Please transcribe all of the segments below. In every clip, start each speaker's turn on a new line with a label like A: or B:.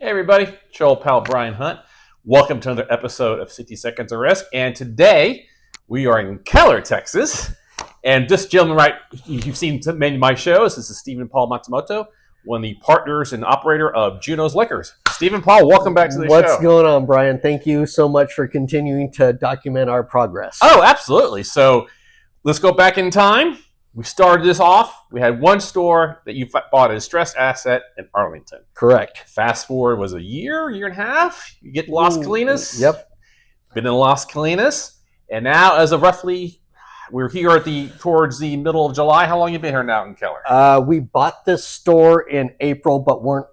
A: Hey everybody, Joel Pal Brian Hunt. Welcome to another episode of 60 Seconds of Risk. And today we are in Keller, Texas. And this gentleman, right, you've seen many of my shows. This is Steven Paul Matsumoto, one of the partners and operator of Juno's Liquors. Steven Paul, welcome back to the show.
B: What's going on, Brian? Thank you so much for continuing to document our progress.
A: Oh, absolutely. So let's go back in time. We started this off. We had one store that you bought a distressed asset in Arlington.
B: Correct.
A: Fast forward was a year and a half. You get Las Colinas.
B: Yep.
A: Been in Las Colinas, and now as of roughly, we're here towards the middle of July. How long you been here now in Keller?
B: We bought this store in April, but weren't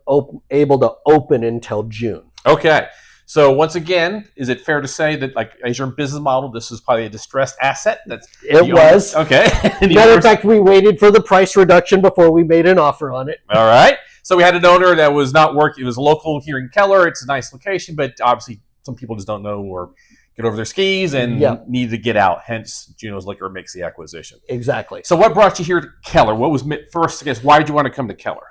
B: able to open until June.
A: Okay. So once again, is it fair to say that, like, as your business model, this is probably a distressed asset?
B: It was.
A: Okay.
B: Matter of fact, we waited for the price reduction before we made an offer on it.
A: All right. So we had an owner that was not working. It was local here in Keller. It's a nice location, but obviously some people just don't know or get over their skis and need to get out. Hence, Juno's Liquor makes the acquisition.
B: Exactly.
A: So what brought you here to Keller? What was first, I guess, why did you want to come to Keller?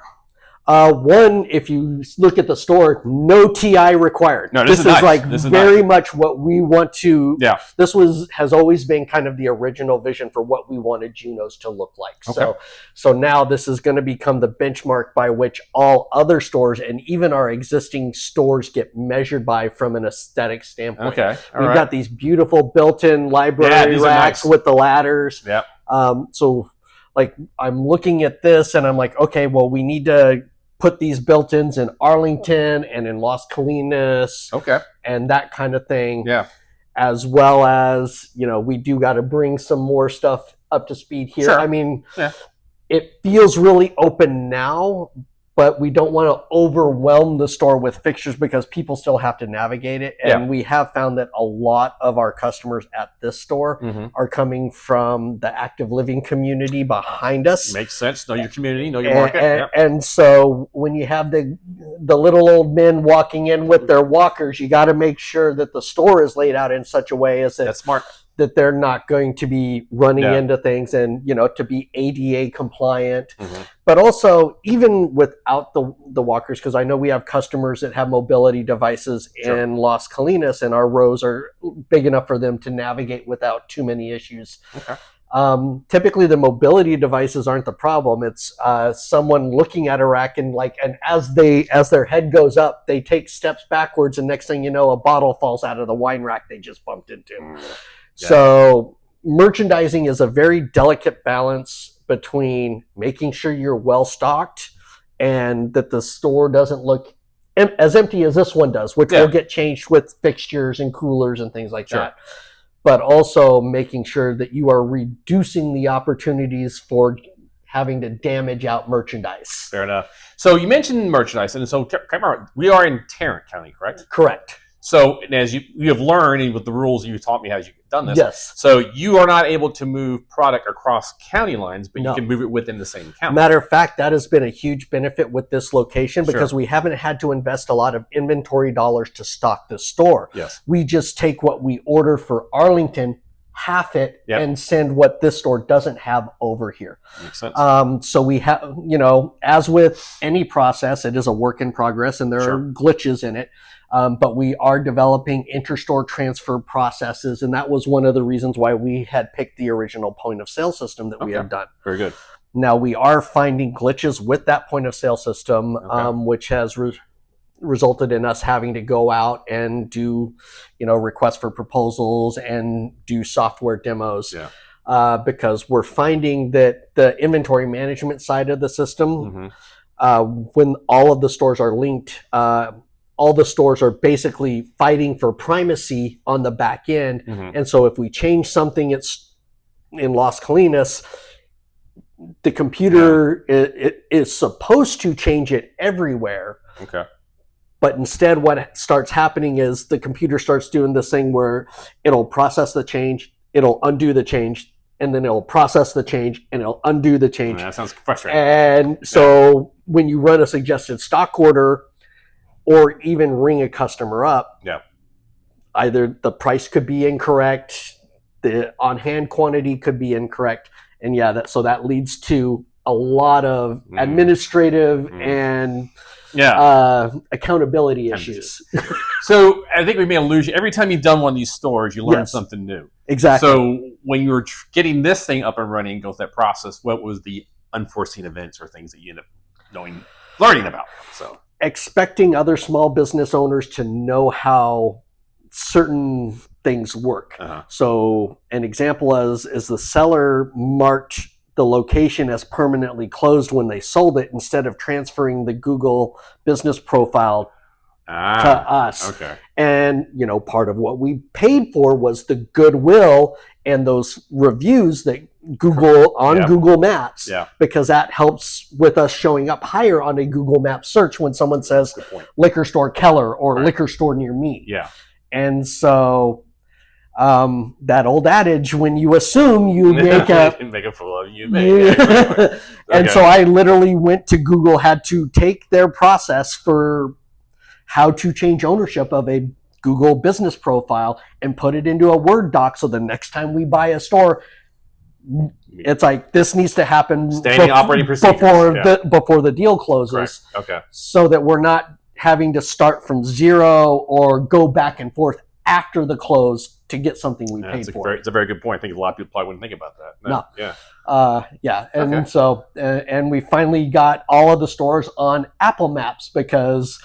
B: One, if you look at the store, no TI required.
A: No, this is
B: nice.
A: This is
B: very
A: nice.
B: much what we want to.
A: Yeah.
B: This has always been kind of the original vision for what we wanted Juno's to look like.
A: Okay.
B: So now this is going to become the benchmark by which all other stores and even our existing stores get measured by from an aesthetic standpoint.
A: Okay.
B: We've got these beautiful built-in library racks with the ladders.
A: Yep.
B: So like I'm looking at this and I'm like, okay, well, we need to put these built-ins in Arlington and in Las Colinas, and that kind of thing.
A: Yeah.
B: As well as, we do got to bring some more stuff up to speed here.
A: Sure.
B: I mean, it feels really open now, but we don't want to overwhelm the store with fixtures because people still have to navigate it. And we have found that a lot of our customers at this store are coming from the active living community behind us.
A: Makes sense. Know your community, know your market.
B: And so when you have the little old men walking in with their walkers, you got to make sure that the store is laid out in such a way as
A: That's smart.
B: that they're not going to be running into things and, to be ADA compliant. But also, even without the walkers, because I know we have customers that have mobility devices in Las Colinas, and our rows are big enough for them to navigate without too many issues.
A: Okay.
B: Typically, the mobility devices aren't the problem. It's someone looking at a rack and as their head goes up, they take steps backwards, and next thing you know, a bottle falls out of the wine rack they just bumped into. So merchandising is a very delicate balance between making sure you're well stocked and that the store doesn't look as empty as this one does, which will get changed with fixtures and coolers and things like that. But also making sure that you are reducing the opportunities for having to damage out merchandise.
A: Fair enough. So you mentioned merchandise, and so we are in Tarrant County, correct?
B: Correct.
A: So as you have learned, and with the rules you taught me as you've done this,
B: yes.
A: So you are not able to move product across county lines, but you can move it within the same county.
B: Matter of fact, that has been a huge benefit with this location because we haven't had to invest a lot of inventory dollars to stock the store.
A: Yes.
B: We just take what we order for Arlington, half it, and send what this store doesn't have over here.
A: Makes sense.
B: So we have, as with any process, it is a work in progress and there are glitches in it. But we are developing interstore transfer processes, and that was one of the reasons why we had picked the original point of sale system that we have done.
A: Very good.
B: Now we are finding glitches with that point of sale system, which has resulted in us having to go out and do, requests for proposals and do software demos. Because we're finding that the inventory management side of the system, when all of the stores are linked, all the stores are basically fighting for primacy on the back end. And so if we change something, it's in Las Colinas, the computer is supposed to change it everywhere.
A: Okay.
B: But instead what starts happening is the computer starts doing this thing where it'll process the change, it'll undo the change, and then it'll process the change and it'll undo the change.
A: That sounds frustrating.
B: And so when you run a suggested stock order, or even ring a customer up, either the price could be incorrect, the on-hand quantity could be incorrect, and so that leads to a lot of administrative and accountability issues.
A: So I think we made an illusion. Every time you've done one of these stores, you learn something new.
B: Exactly.
A: So when you were getting this thing up and running, go through that process, what was the unforeseen events or things that you ended up learning about? So
B: expecting other small business owners to know how certain things work. So an example is the seller marked the location as permanently closed when they sold it instead of transferring the Google business profile to us.
A: Okay.
B: And, part of what we paid for was the goodwill and those reviews that Google on Google Maps, because that helps with us showing up higher on a Google Maps search when someone says liquor store Keller or liquor store near me.
A: Yeah.
B: And so that old adage, when you assume, you make
A: a fool of you.
B: And so I literally went to Google, had to take their process for how to change ownership of a Google business profile and put it into a Word doc. So the next time we buy a store, it's like, this needs to happen
A: operating procedures
B: before the deal closes.
A: Correct. Okay.
B: So that we're not having to start from zero or go back and forth after the close to get something we paid for.
A: It's a very good point. I think a lot of people probably wouldn't think about that.
B: No. Yeah. And so, and we finally got all of the stores on Apple Maps because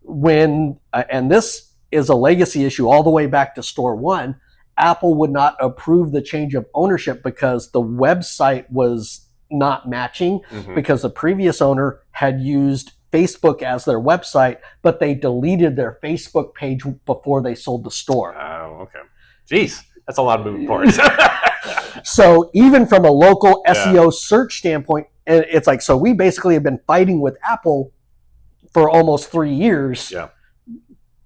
B: when, and this is a legacy issue all the way back to store one, Apple would not approve the change of ownership because the website was not matching because the previous owner had used Facebook as their website, but they deleted their Facebook page before they sold the store.
A: Oh, okay. Jeez, that's a lot of moving parts.
B: So even from a local SEO search standpoint, and it's like, so we basically have been fighting with Apple for almost 3 years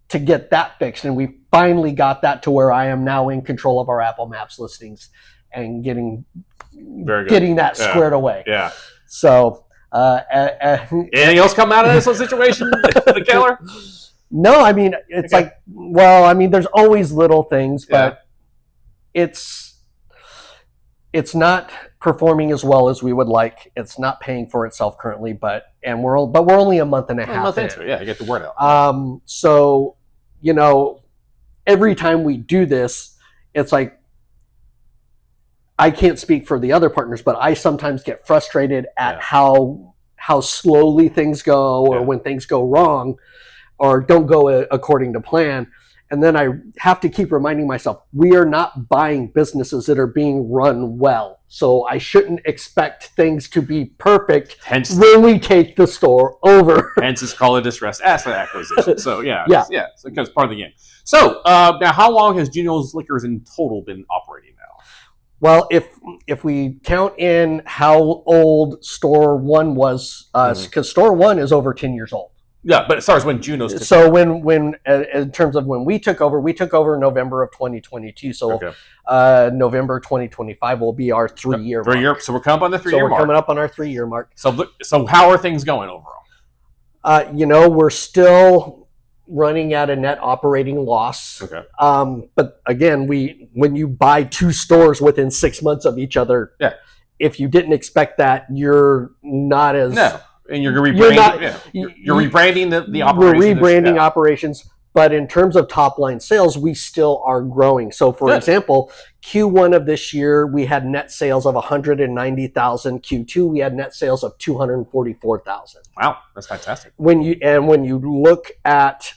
B: to get that fixed. And we finally got that to where I am now in control of our Apple Maps listings and getting that squared away.
A: Yeah.
B: So,
A: anything else come out of this situation, the Keller?
B: No, I mean, it's like, well, I mean, there's always little things, but it's not performing as well as we would like. It's not paying for itself currently, but we're only a month and a half.
A: A month into it, you get the word out.
B: So, every time we do this, it's like, I can't speak for the other partners, but I sometimes get frustrated at how slowly things go, or when things go wrong or don't go according to plan. And then I have to keep reminding myself, we are not buying businesses that are being run well. So I shouldn't expect things to be perfect when we take the store over.
A: Hence, it's called a distressed asset acquisition. So it's because part of the game. So now, how long has Juno's Liquors in total been operating now?
B: Well, if we count in how old store one was, because store one is over 10 years old.
A: Yeah, but as far as when Juno's took
B: over. when in terms of when we took over November of 2022. So November 2025 will be our 3-year mark.
A: So we're coming up on the 3-year mark.
B: So we're coming up on our 3-year mark.
A: So how are things going overall?
B: We're still running at a net operating loss.
A: Okay.
B: But again, when you buy 2 stores within 6 months of each other, if you didn't expect that, you're not as...
A: No. And you're rebranding. You're rebranding the operations.
B: We're rebranding operations, but in terms of top line sales, we still are growing. So, for example, Q1 of this year we had net sales of 190,000. Q2 we had net sales of 244,000.
A: Wow, that's fantastic.
B: When you look at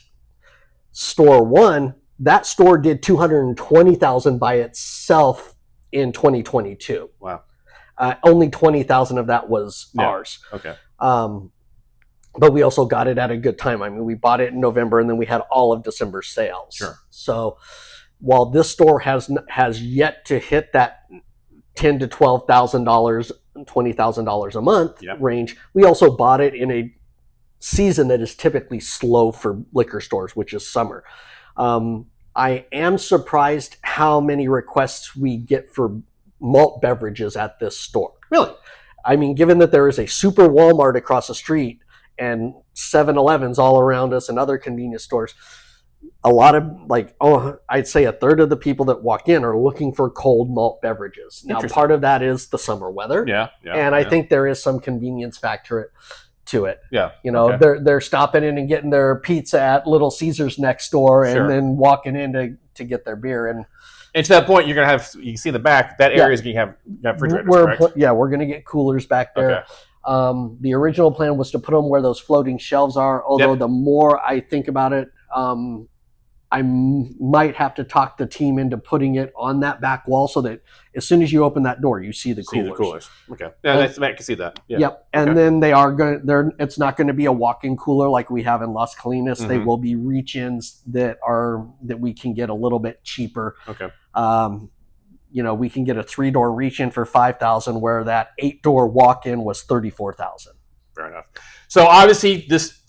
B: store one, that store did 220,000 by itself in 2022.
A: Wow.
B: Only 20,000 of that was ours.
A: Okay.
B: But we also got it at a good time. I mean, we bought it in November, and then we had all of December sales.
A: Sure.
B: So while this store has yet to hit that $10,000 to $12,000, $20,000 a month range, we also bought it in a season that is typically slow for liquor stores, which is summer. I am surprised how many requests we get for malt beverages at this store.
A: Really?
B: I mean, given that there is a super Walmart across the street and 7-Elevens all around us and other convenience stores, a lot of I'd say a third of the people that walk in are looking for cold malt beverages. Now, part of that is the summer weather.
A: Yeah.
B: And I think there is some convenience factor to it.
A: Yeah.
B: You know,
A: okay.
B: they're stopping in and getting their pizza at Little Caesars next door,
A: Sure.
B: and then walking in to get their beer. And
A: to that point, you're going to have, you can see in the back, that area is going to have refrigerators, correct?
B: We're going to get coolers back there.
A: Okay.
B: The original plan was to put them where those floating shelves are, although the more I think about it, I might have to talk the team into putting it on that back wall so that as soon as you open that door, you see the coolers.
A: Okay. Yeah, I can see that. Yeah.
B: Yep. And then they are going. It's not going to be a walk-in cooler like we have in Las Colinas.
A: Mm-hmm.
B: They will be reach-ins that we can get a little bit cheaper.
A: Okay.
B: You know, we can get a 3-door reach-in for $5,000, where that 8-door walk-in was $34,000.
A: Fair enough. So obviously, this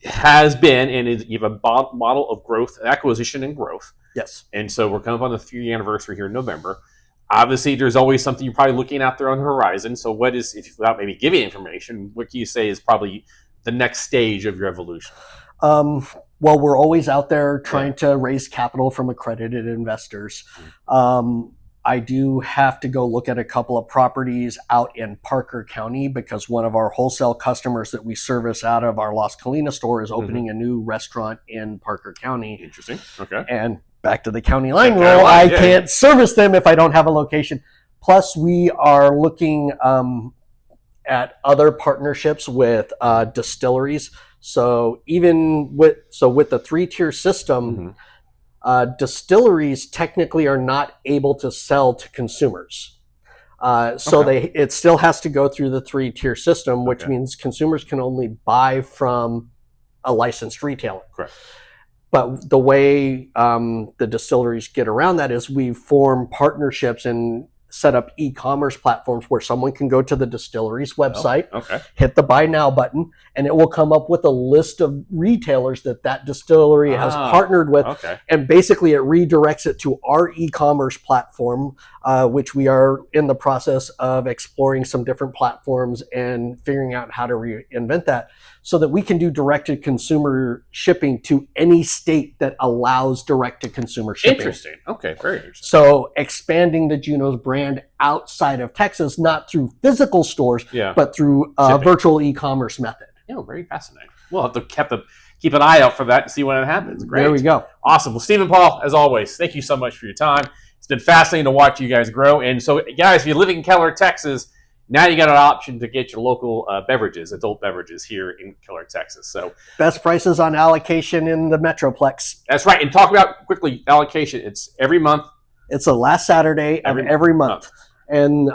A: has been and is you have a model of growth, acquisition, and growth.
B: Yes.
A: And so we're coming up on the 3-year anniversary here in November. Obviously, there's always something you're probably looking out there on the horizon. So what is, without maybe giving information, what can you say is probably the next stage of your evolution?
B: Well, we're always out there trying to raise capital from accredited investors. I do have to go look at a couple of properties out in Parker County because one of our wholesale customers that we service out of our Las Colinas store is opening a new restaurant in Parker County.
A: Interesting. Okay.
B: And back to the county line rule, I can't service them if I don't have a location. Plus, we are looking at other partnerships with distilleries. So even with the 3-tier system, distilleries technically are not able to sell to consumers. It still has to go through the 3-tier system, which means consumers can only buy from a licensed retailer.
A: Correct.
B: But the way the distilleries get around that is we form partnerships and set up e-commerce platforms where someone can go to the distillery's website, hit the buy now button, and it will come up with a list of retailers that distillery has partnered with. And basically it redirects it to our e-commerce platform, which we are in the process of exploring some different platforms and figuring out how to reinvent that so that we can do direct-to-consumer shipping to any state that allows direct-to-consumer shipping.
A: Interesting. Okay, very interesting.
B: So expanding the Juno's brand outside of Texas, not through physical stores, but through virtual e-commerce method.
A: Yeah, very fascinating. We'll have to keep an eye out for that and see when it happens. Great.
B: There we go.
A: Awesome. Well, Steven Paul, as always, thank you so much for your time. It's been fascinating to watch you guys grow. And so, guys, if you live in Keller, Texas, now you got an option to get your local beverages, adult beverages here in Keller, Texas. So
B: best prices on allocation in the Metroplex.
A: That's right. And talk about quickly allocation. It's every month.
B: It's the last Saturday of every month. And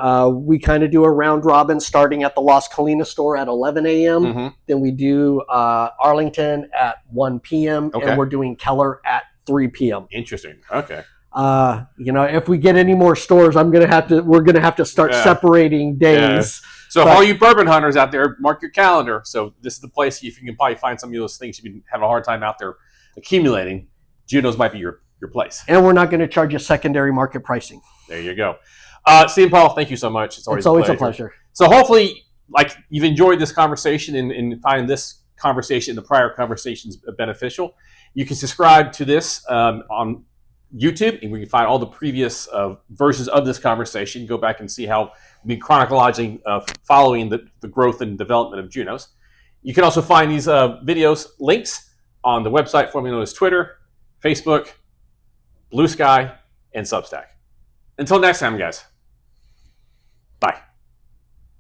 B: we kind of do a round robin starting at the Las Colinas store at 11 a.m. Then we do Arlington at 1 p.m. And we're doing Keller at 3 p.m.
A: Interesting. Okay.
B: If we get any more stores, we're gonna have to start separating days.
A: So all you bourbon hunters out there, mark your calendar. So this is the place if you can probably find some of those things you've been having a hard time out there accumulating. Juno's might be your place.
B: And we're not going to charge you secondary market pricing.
A: There you go. Steve Paul, thank you so much. It's always
B: a pleasure.
A: So hopefully, you've enjoyed this conversation and find this conversation and the prior conversations beneficial. You can subscribe to this on YouTube, and we can find all the previous versions of this conversation. Go back and see how we've been chronologically following the growth and development of Juno's. You can also find these videos links on the website formerly known as Twitter, Facebook, Blue Sky, and Substack. Until next time, guys. Bye.